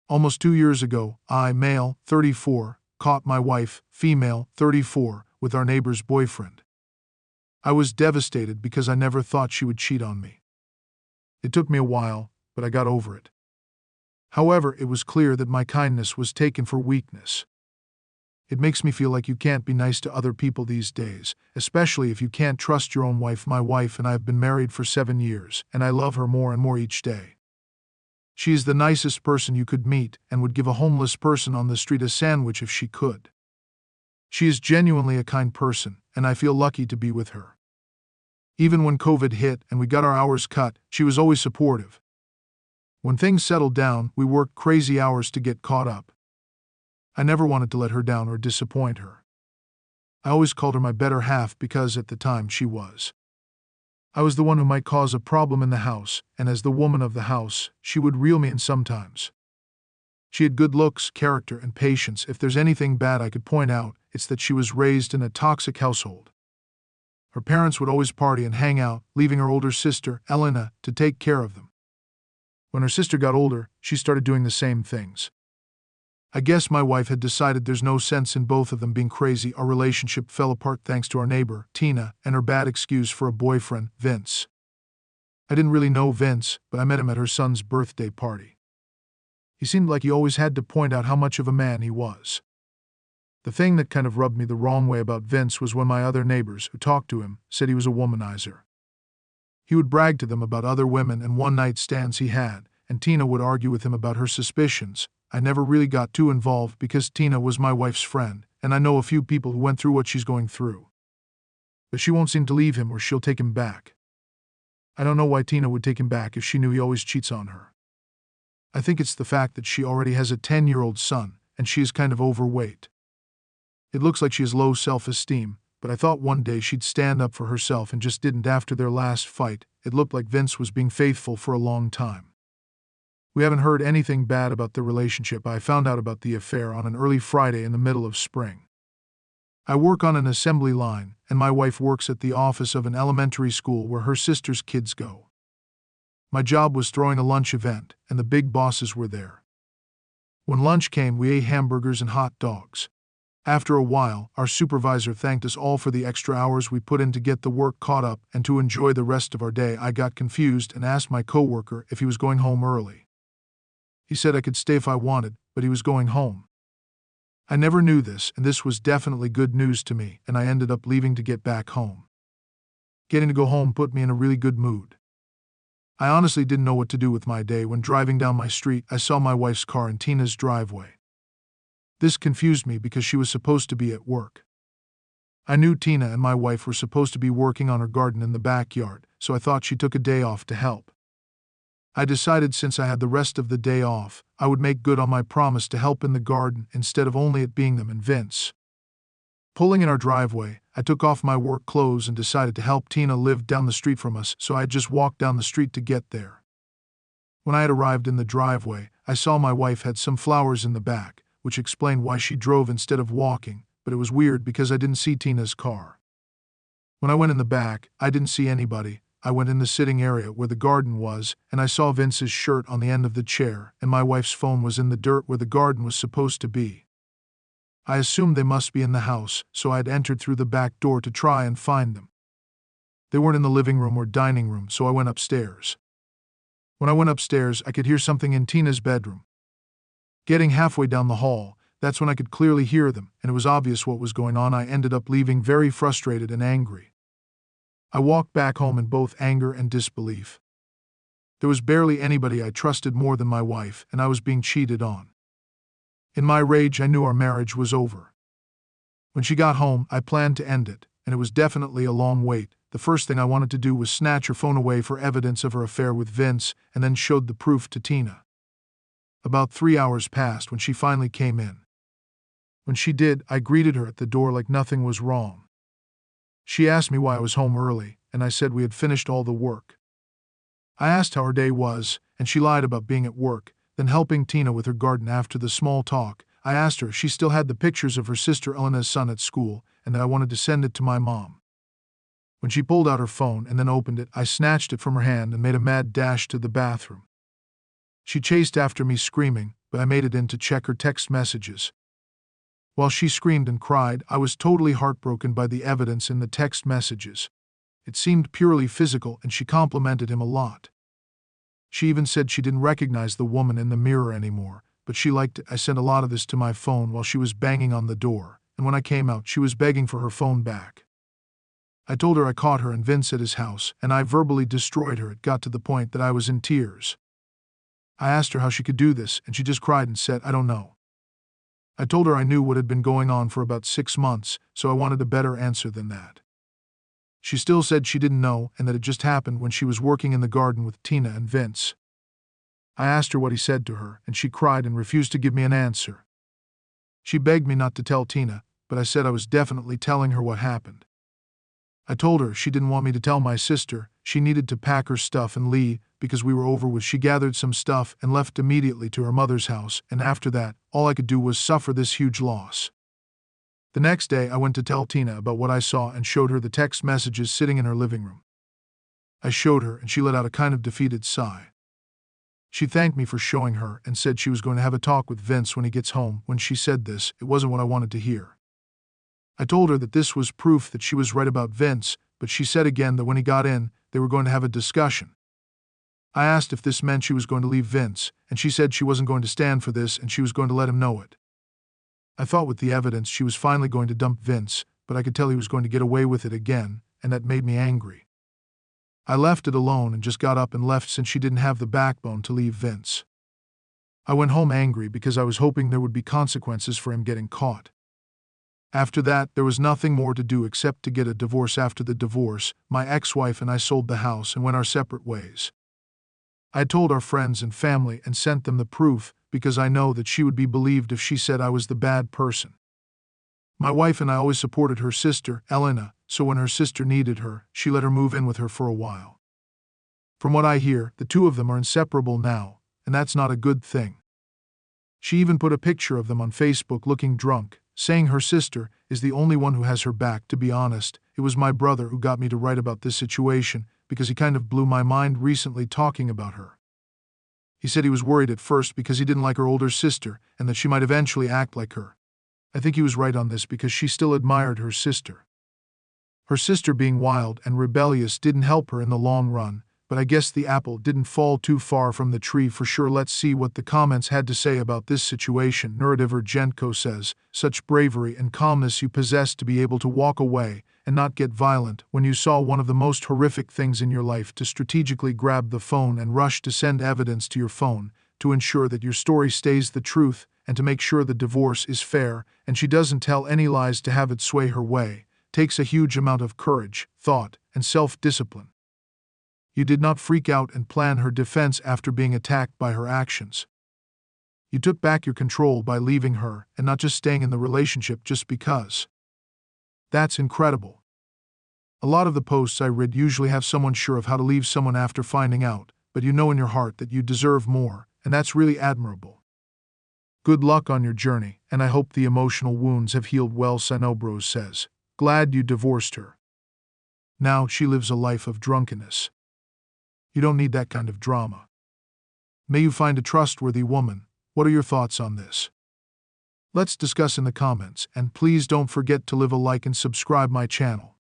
Almost 2 years ago, I, male, 34, caught my wife, female, 34, with our neighbor's boyfriend. I was devastated because I never thought she would cheat on me. It took me a while, but I got over it. However, it was clear that my kindness was taken for weakness. It makes me feel like you can't be nice to other people these days, especially if you can't trust your own wife. My wife and I have been married for 7 years, and I love her more and more each day. She is the nicest person you could meet and would give a homeless person on the street a sandwich if she could. She is genuinely a kind person, and I feel lucky to be with her. Even when COVID hit and we got our hours cut, she was always supportive. When things settled down, we worked crazy hours to get caught up. I never wanted to let her down or disappoint her. I always called her my better half because at the time she was. I was the one who might cause a problem in the house, and as the woman of the house, she would reel me in sometimes. She had good looks, character, and patience. If there's anything bad I could point out, it's that she was raised in a toxic household. Her parents would always party and hang out, leaving her older sister, Elena, to take care of them. When her sister got older, she started doing the same things. I guess my wife had decided there's no sense in both of them being crazy. Our relationship fell apart thanks to our neighbor, Tina, and her bad excuse for a boyfriend, Vince. I didn't really know Vince, but I met him at her son's birthday party. He seemed like he always had to point out how much of a man he was. The thing that kind of rubbed me the wrong way about Vince was when my other neighbors, who talked to him, said he was a womanizer. He would brag to them about other women and one-night stands he had, and Tina would argue with him about her suspicions. I never really got too involved because Tina was my wife's friend, and I know a few people who went through what she's going through. But she won't seem to leave him or she'll take him back. I don't know why Tina would take him back if she knew he always cheats on her. I think it's the fact that she already has a 10-year-old son, and she is kind of overweight. It looks like she has low self-esteem, but I thought one day she'd stand up for herself and just didn't after their last fight. It looked like Vince was being faithful for a long time. We haven't heard anything bad about the relationship. I found out about the affair on an early Friday in the middle of spring. I work on an assembly line, and my wife works at the office of an elementary school where her sister's kids go. My job was throwing a lunch event, and the big bosses were there. When lunch came, we ate hamburgers and hot dogs. After a while, our supervisor thanked us all for the extra hours we put in to get the work caught up and to enjoy the rest of our day. I got confused and asked my coworker if he was going home early. He said I could stay if I wanted, but he was going home. I never knew this, and this was definitely good news to me, and I ended up leaving to get back home. Getting to go home put me in a really good mood. I honestly didn't know what to do with my day when driving down my street I saw my wife's car in Tina's driveway. This confused me because she was supposed to be at work. I knew Tina and my wife were supposed to be working on her garden in the backyard, so I thought she took a day off to help. I decided since I had the rest of the day off, I would make good on my promise to help in the garden instead of only it being them and Vince. Pulling in our driveway, I took off my work clothes and decided to help. Tina lived down the street from us, so I had just walked down the street to get there. When I had arrived in the driveway, I saw my wife had some flowers in the back, which explained why she drove instead of walking, but it was weird because I didn't see Tina's car. When I went in the back, I didn't see anybody. I went in the sitting area where the garden was, and I saw Vince's shirt on the end of the chair, and my wife's phone was in the dirt where the garden was supposed to be. I assumed they must be in the house, so I had entered through the back door to try and find them. They weren't in the living room or dining room, so I went upstairs. When I went upstairs, I could hear something in Tina's bedroom. Getting halfway down the hall, that's when I could clearly hear them, and it was obvious what was going on. I ended up leaving very frustrated and angry. I walked back home in both anger and disbelief. There was barely anybody I trusted more than my wife, and I was being cheated on. In my rage, I knew our marriage was over. When she got home, I planned to end it, and it was definitely a long wait. The first thing I wanted to do was snatch her phone away for evidence of her affair with Vince, and then showed the proof to Tina. About 3 hours passed when she finally came in. When she did, I greeted her at the door like nothing was wrong. She asked me why I was home early, and I said we had finished all the work. I asked how her day was, and she lied about being at work, then helping Tina with her garden. After the small talk, I asked her if she still had the pictures of her sister Elena's son at school, and that I wanted to send it to my mom. When she pulled out her phone and then opened it, I snatched it from her hand and made a mad dash to the bathroom. She chased after me screaming, but I made it in to check her text messages. While she screamed and cried, I was totally heartbroken by the evidence in the text messages. It seemed purely physical, and she complimented him a lot. She even said she didn't recognize the woman in the mirror anymore, but she liked it. I sent a lot of this to my phone while she was banging on the door, and when I came out, she was begging for her phone back. I told her I caught her and Vince at his house, and I verbally destroyed her. It got to the point that I was in tears. I asked her how she could do this, and she just cried and said, "I don't know." I told her I knew what had been going on for about 6 months, so I wanted a better answer than that. She still said she didn't know and that it just happened when she was working in the garden with Tina and Vince. I asked her what he said to her, and she cried and refused to give me an answer. She begged me not to tell Tina, but I said I was definitely telling her what happened. I told her she didn't want me to tell my sister. She needed to pack her stuff and leave because we were over with. She gathered some stuff and left immediately to her mother's house, and after that, all I could do was suffer this huge loss. The next day, I went to tell Tina about what I saw and showed her the text messages sitting in her living room. I showed her, and she let out a kind of defeated sigh. She thanked me for showing her and said she was going to have a talk with Vince when he gets home. When she said this, it wasn't what I wanted to hear. I told her that this was proof that she was right about Vince, but she said again that when he got in, they were going to have a discussion. I asked if this meant she was going to leave Vince, and she said she wasn't going to stand for this and she was going to let him know it. I thought with the evidence she was finally going to dump Vince, but I could tell he was going to get away with it again, and that made me angry. I left it alone and just got up and left since she didn't have the backbone to leave Vince. I went home angry because I was hoping there would be consequences for him getting caught. After that, there was nothing more to do except to get a divorce. After the divorce, my ex-wife and I sold the house and went our separate ways. I told our friends and family and sent them the proof because I know that she would be believed if she said I was the bad person. My wife and I always supported her sister, Elena, so when her sister needed her, she let her move in with her for a while. From what I hear, the two of them are inseparable now, and that's not a good thing. She even put a picture of them on Facebook looking drunk, saying her sister is the only one who has her back. To be honest, it was my brother who got me to write about this situation because he kind of blew my mind recently talking about her. He said he was worried at first because he didn't like her older sister and that she might eventually act like her. I think he was right on this because she still admired her sister. Her sister being wild and rebellious didn't help her in the long run, but I guess the apple didn't fall too far from the tree for sure. Let's see what the comments had to say about this situation. Nuradiver Gentko says, "Such bravery and calmness you possess to be able to walk away and not get violent when you saw one of the most horrific things in your life, to strategically grab the phone and rush to send evidence to your phone, to ensure that your story stays the truth and to make sure the divorce is fair and she doesn't tell any lies to have it sway her way, takes a huge amount of courage, thought, and self-discipline. You did not freak out and plan her defense after being attacked by her actions. You took back your control by leaving her and not just staying in the relationship just because. That's incredible. A lot of the posts I read usually have someone sure of how to leave someone after finding out, but you know in your heart that you deserve more, and that's really admirable. Good luck on your journey, and I hope the emotional wounds have healed well." Sanobros says, "Glad you divorced her. Now she lives a life of drunkenness. You don't need that kind of drama. May you find a trustworthy woman." What are your thoughts on this? Let's discuss in the comments, and please don't forget to leave a like and subscribe my channel.